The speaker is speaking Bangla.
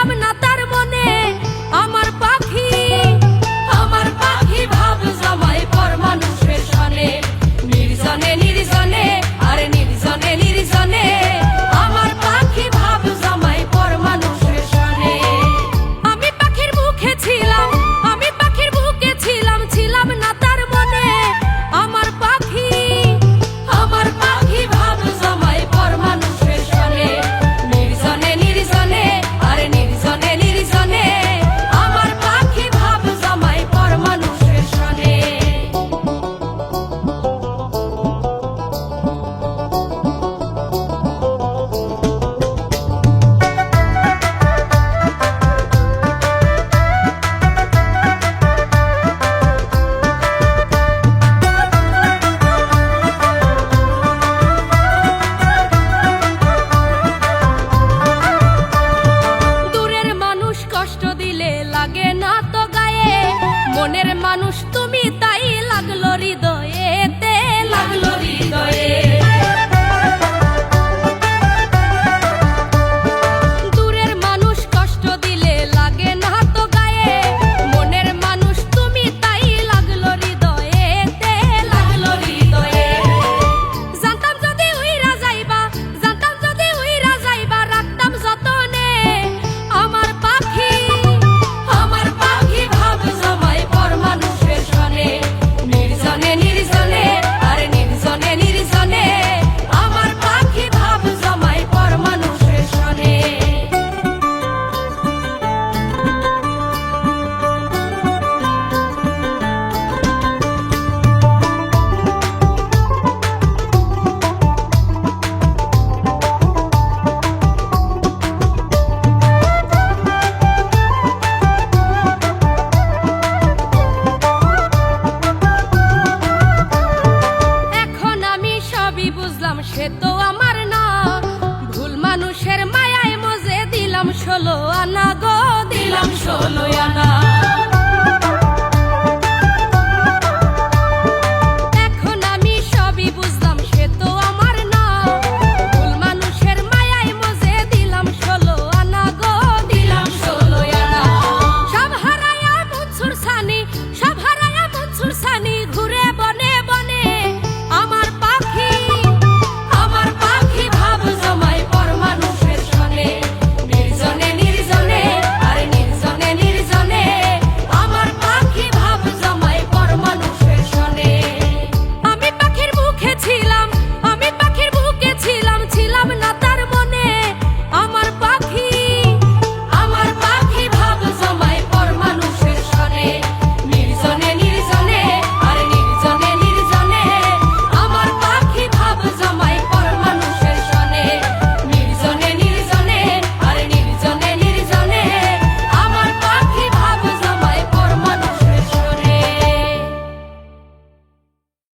ছিলাম না তার মনে আমার পাখি ভাব জমায় পর মানুষের সনে নির্জনে নির্জনে আরে নির্জনে নির্জনে আমার পাখি ভাব জমায় পর মানুষের সনে আমি পাখির বুকে ছিলাম ছিলাম না তার মনে আমার পাখি ভাব জমায় পর মানুষের সনে নির্জনে নির্জনে আরে নির্জনে নির্জনে আমার পাখি ভাব জমায় পর মানুষের সনে লাগে না তো গায়ে মনের মানুষ তুমি তাই লাগলো হৃদয়েতে লাগলো হৃদয়ে দূরের মানুষ কষ্ট দিলে লাগে না তো গায়ে মনের মানুষ তুমি তাই লাগলো হৃদয়েতে লাগলো হৃদয়ে জানতাম যদি উইরা যাইবা রাখতাম যতনে আমার পাখি ভাব জমায় পর মানুষের সনে নির্জনে নির্জনে আরে নির্জনে নির্জনে আমার পাখি ভাব জমায় পর মানুষের সনে বুঝলাম সে তো আমার না ভুল মানুষের মায়ায় মজে দিলাম 16 আনা গো দিলাম 16